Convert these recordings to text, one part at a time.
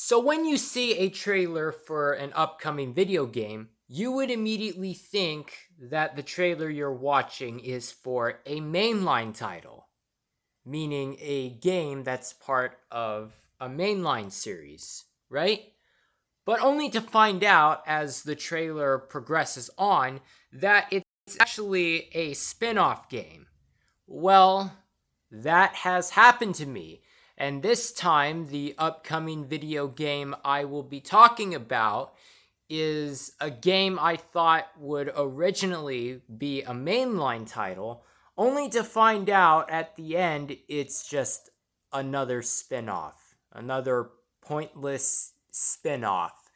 So when you see a trailer for an upcoming video game, you would immediately think that the trailer you're watching is for a mainline title, meaning a game that's part of a mainline series, right? But only to find out as the trailer progresses on that it's actually a spin off game. Well, that has happened to me. And this time, the upcoming video game I will be talking about is a game I thought would originally be a mainline title, only to find out at the end it's just another spin off, another pointless spin off.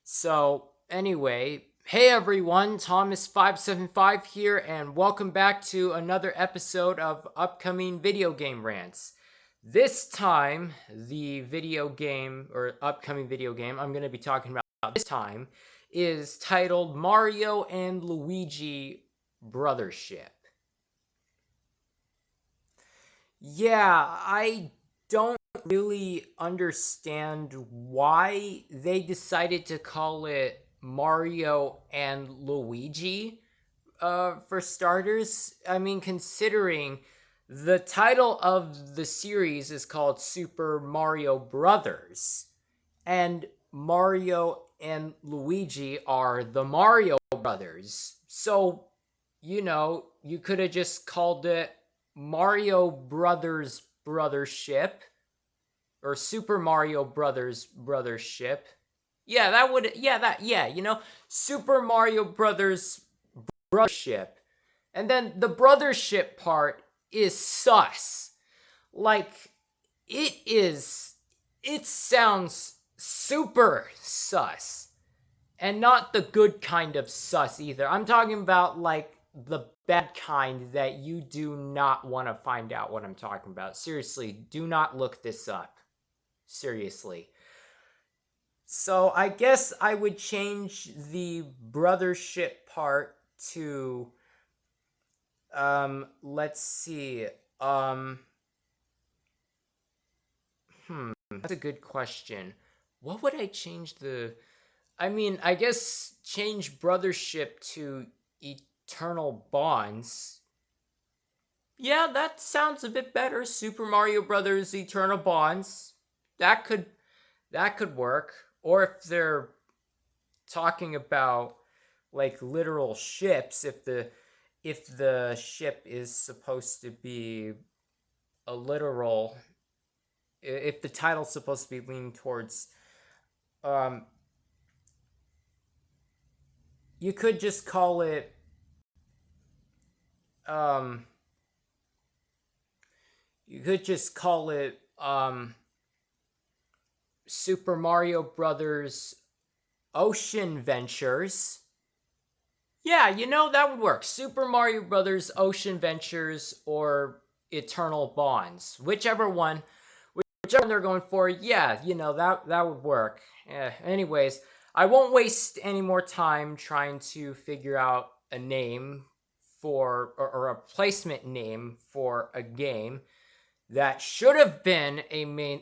So, anyway, hey everyone, Thomas575 here, and welcome back to another episode of upcoming video game rants. This time, the video game, or upcoming video game I'm going to be talking about this time, is titled Mario and Luigi Brothership. Yeah, I don't really understand why they decided to call it Mario and Luigi. For starters, I mean, considering the title of the series is called Super Mario Brothers, and Mario and Luigi are the Mario Brothers. So, you could have just called it Mario Brothers Brothership or Super Mario Brothers Brothership. Yeah, that would Super Mario Brothers Brothership. And then the brothership part is sus. Like it sounds super sus. And not the good kind of sus either. I'm talking about like the bad kind that you do not want to find out what I'm talking about. Seriously, do not look this up. Seriously. So I guess I would change the brothership part to let's see. That's a good question. What would I change I guess change brothership to eternal bonds. Yeah, that sounds a bit better. Super Mario Brothers Eternal Bonds. That could work. Or if they're talking about like literal ships, if the ship is supposed to be a literal, if the title's supposed to be leaning towards you could just call it Super Mario Brothers Ocean Ventures. Yeah, that would work. Super Mario Brothers Ocean Ventures or Eternal Bonds. Whichever one they're going for, yeah, that would work. Anyways, I won't waste any more time trying to figure out a name for or a placement name for a game that should have been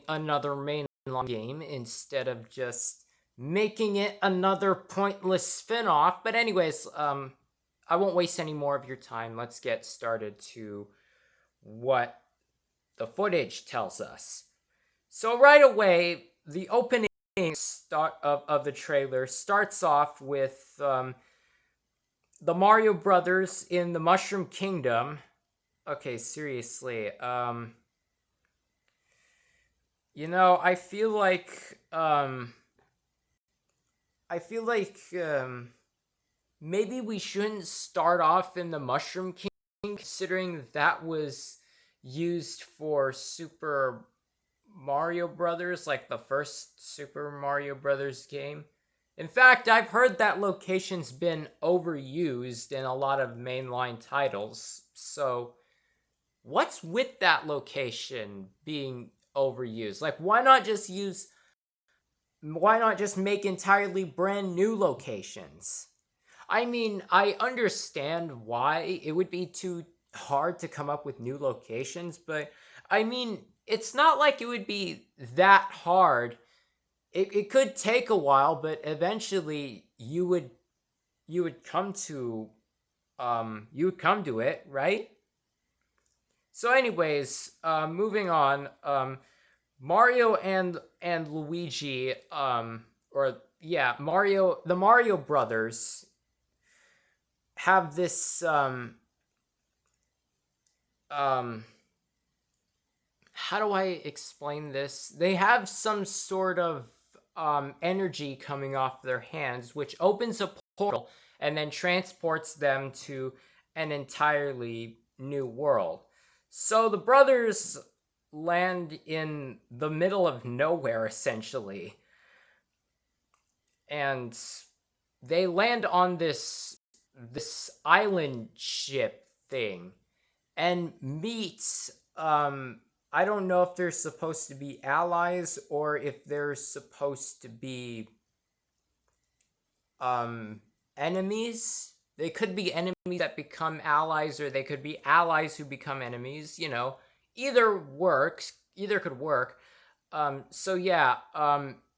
another mainline game instead of just making it another pointless spin-off. But anyways, I won't waste any more of your time. Let's get started to what the footage tells us. So right away, the opening of the trailer starts off with the Mario Brothers in the Mushroom Kingdom. Okay, seriously. I feel like maybe we shouldn't start off in the Mushroom Kingdom, considering that was used for Super Mario Brothers, like the first Super Mario Brothers game. In fact, I've heard that location's been overused in a lot of mainline titles. So, what's with that location being overused? Like, why not just make entirely brand new locations? I mean, I understand why it would be too hard to come up with new locations, but I mean, it's not like it would be that hard it could take a while, but eventually you would come to it, right? So, anyways, moving on. Mario and Luigi, or yeah, Mario, the Mario brothers have this um how do I explain this? They have some sort of energy coming off their hands, which opens a portal and then transports them to an entirely new world. So the brothers land in the middle of nowhere, essentially, and they land on this island ship thing and meet I don't know if they're supposed to be allies or if they're supposed to be enemies. They could be enemies that become allies, or they could be allies who become enemies, you know. Either works, either could work. So yeah,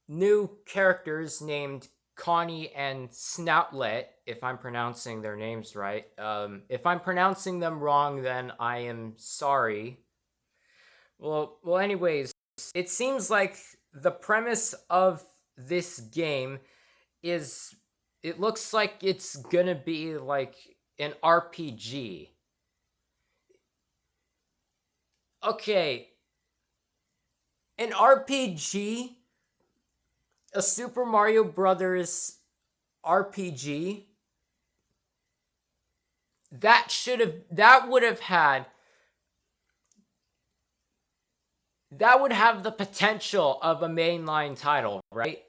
new characters named Connie and Snoutlet, if I'm pronouncing their names right. If I'm pronouncing them wrong, then I am sorry. Well, anyways, it seems like the premise of this game is it looks like it's gonna be like an RPG. Okay, an RPG, a Super Mario Brothers RPG, that would have the potential of a mainline title, right?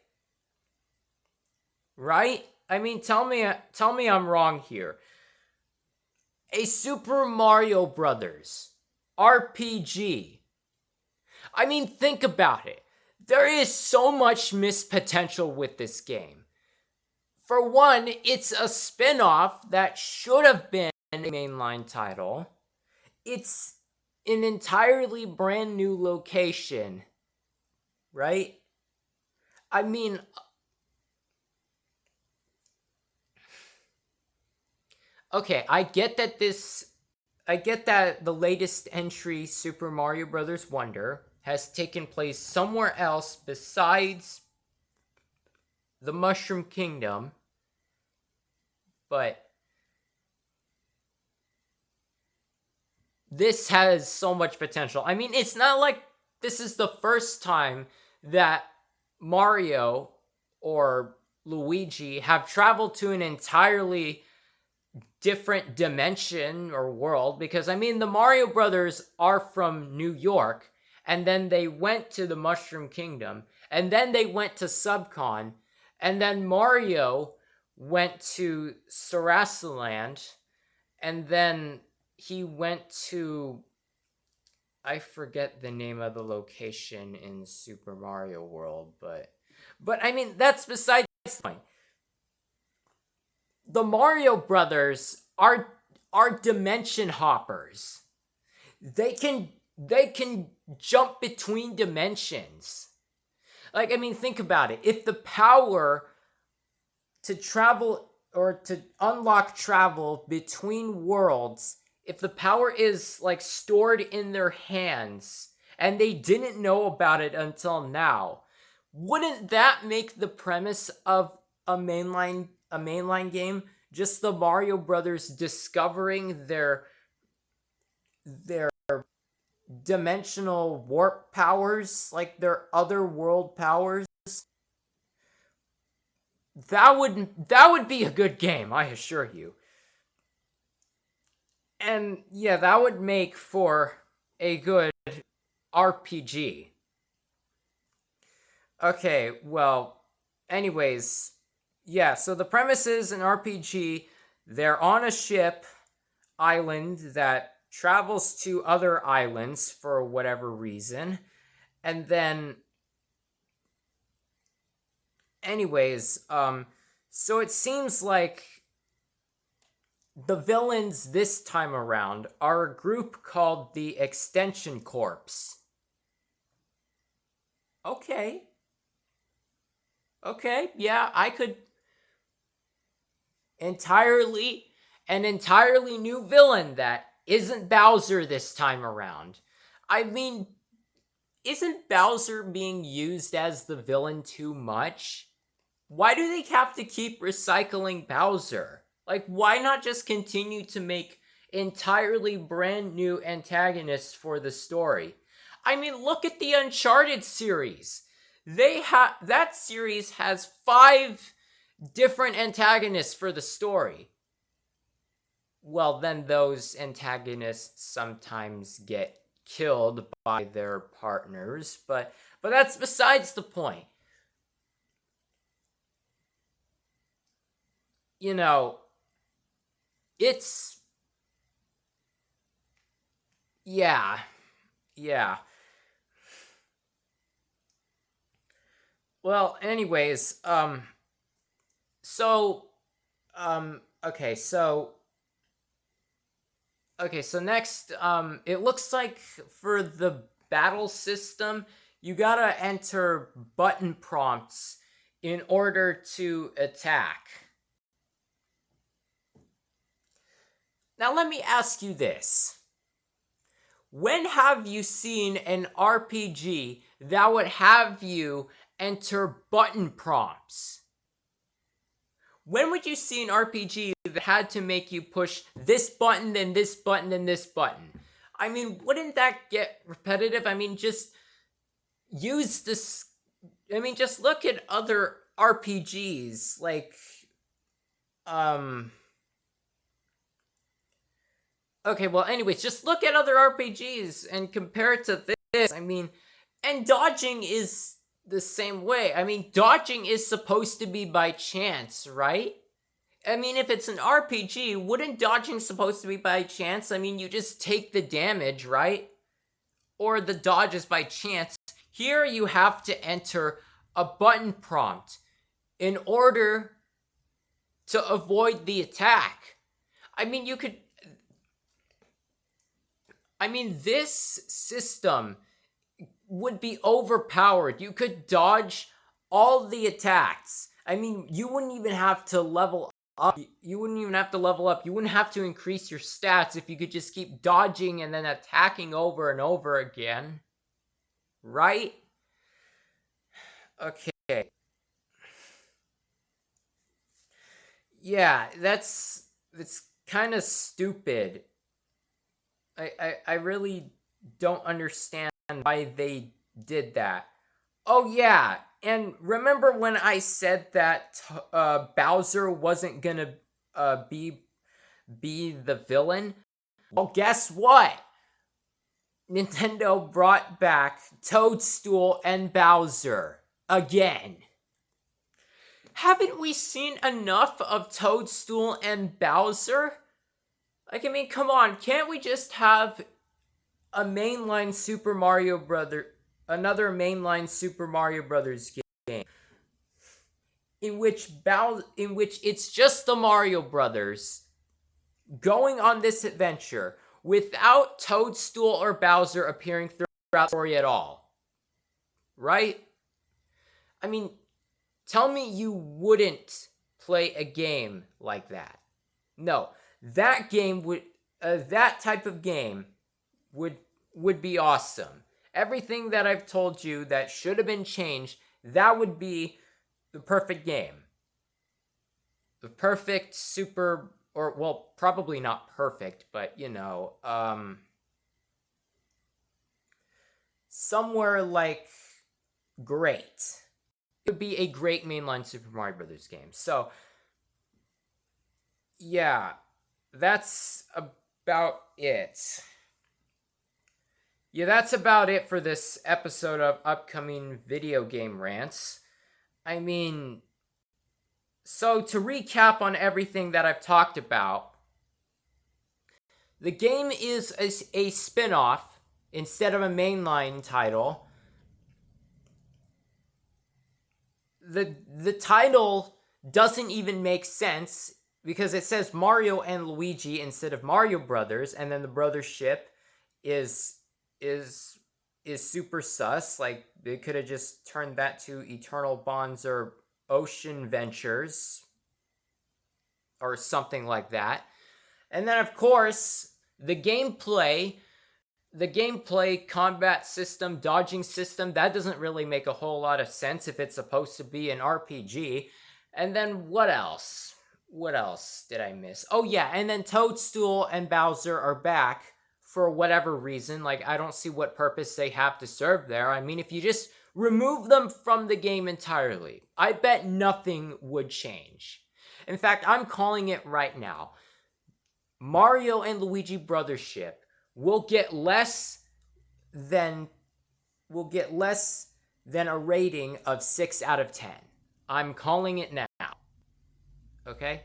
Right? I mean, tell me I'm wrong here. A Super Mario Brothers RPG. I mean, think about it. There is so much missed potential with this game. For one, it's a spin-off that should have been a mainline title. It's an entirely brand new location, right? I mean, okay, I get that the latest entry, Super Mario Brothers Wonder, has taken place somewhere else besides the Mushroom Kingdom, but this has so much potential. I mean, it's not like this is the first time that Mario or Luigi have traveled to an entirely different dimension or world, because I mean, the Mario brothers are from New York, and then they went to the Mushroom Kingdom, and then they went to Subcon, and then Mario went to Sarasaland, and then he went to, I forget the name of the location in Super Mario World, but I mean, that's besides the point. The Mario brothers are dimension hoppers. They can jump between dimensions. Like, I mean, think about it. If the power to travel or to unlock travel between worlds, if the power is like stored in their hands and they didn't know about it until now, wouldn't that make the premise of a mainline game just the Mario brothers discovering their dimensional warp powers, like their other world powers? That would be a good game, I assure you. And yeah, that would make for a good RPG. Okay, well, anyways, yeah, so the premise is an RPG. They're on a ship island that travels to other islands for whatever reason. And then, anyways, so it seems like the villains this time around are a group called the Extension Corps. Okay. Okay, yeah, I could entirely an entirely new villain that isn't Bowser this time around. I mean, isn't Bowser being used as the villain too much? Why do they have to keep recycling Bowser? Like, why not just continue to make entirely brand new antagonists for the story? I mean, look at the Uncharted series. That series has 5 different antagonists for the story. Well, then those antagonists sometimes get killed by their partners, but that's besides the point. You know, it's yeah, yeah. Well, anyways, so okay, so next, it looks like for the battle system, you gotta enter button prompts in order to attack. Now, let me ask you this. When have you seen an RPG that would have you enter button prompts? When would you see an RPG that had to make you push this button, then this button, then this button? I mean, wouldn't that get repetitive? I mean, just use this. I mean, just look at other RPGs. Like, okay, well, anyways, just look at other RPGs and compare it to this. I mean, and dodging is the same way. I mean, dodging is supposed to be by chance, right? I mean, if it's an RPG, wouldn't dodging supposed to be by chance? I mean, you just take the damage, right? Or the dodge is by chance. Here you have to enter a button prompt in order to avoid the attack. I mean, this system would be overpowered. You could dodge all the attacks. I mean, you wouldn't even have to level up. You wouldn't even have to level up. You wouldn't have to increase your stats if you could just keep dodging and then attacking over and over again. Right? Okay. Yeah, that's kind of stupid. I really don't understand why they did that. Oh yeah, and remember when I said that Bowser wasn't gonna be the villain? Well, guess what? Nintendo brought back Toadstool and Bowser again. Haven't we seen enough of Toadstool and Bowser? Like, I mean, come on, can't we just have a mainline Super Mario Brother, another mainline Super Mario Brothers game in which it's just the Mario Brothers going on this adventure without Toadstool or Bowser appearing throughout the story at all, right? I mean, tell me you wouldn't play a game like that. No, that game would that type of game would be awesome. Everything that I've told you that should have been changed, that would be the perfect game. The perfect super, or well, probably not perfect, but somewhere like great. It would be a great mainline Super Mario Brothers game. So, yeah, that's about it. Yeah, that's about it for this episode of upcoming video game rants. I mean, so to recap on everything that I've talked about, the game is a spin-off instead of a mainline title. The title doesn't even make sense because it says Mario and Luigi instead of Mario Brothers, and then the Brothership is super sus. Like, they could have just turned that to Eternal Bonds or Ocean Ventures or something like that. And then, of course, the gameplay combat system, dodging system, that doesn't really make a whole lot of sense if it's supposed to be an RPG. And then what else? What else did I miss? Oh yeah, and then Toadstool and Bowser are back for whatever reason. Like, I don't see what purpose they have to serve there. I mean, if you just remove them from the game entirely, I bet nothing would change. In fact, I'm calling it right now. Mario and Luigi Brothership will get less than a rating of 6 out of 10. I'm calling it now. Okay?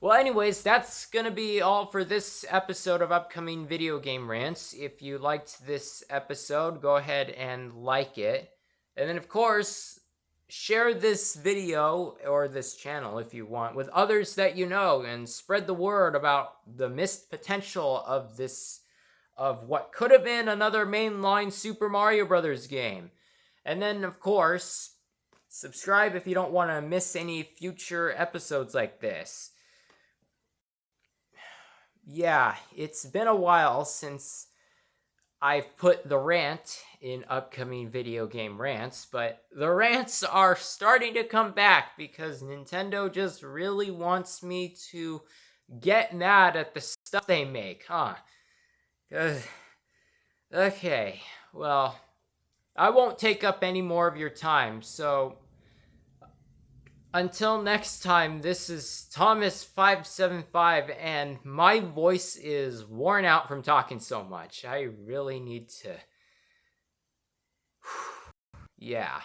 Well, anyways, that's gonna be all for this episode of Upcoming Video Game Rants. If you liked this episode, go ahead and like it. And then, of course, share this video or this channel if you want with others that you know, and spread the word about the missed potential of what could have been another mainline Super Mario Brothers game. And then, of course, subscribe if you don't want to miss any future episodes like this. Yeah, it's been a while since I've put the rant in Upcoming Video Game Rants, but the rants are starting to come back because Nintendo just really wants me to get mad at the stuff they make, huh? Okay, well, I won't take up any more of your time, so until next time, this is Thomas575, and my voice is worn out from talking so much. I really need to... Yeah.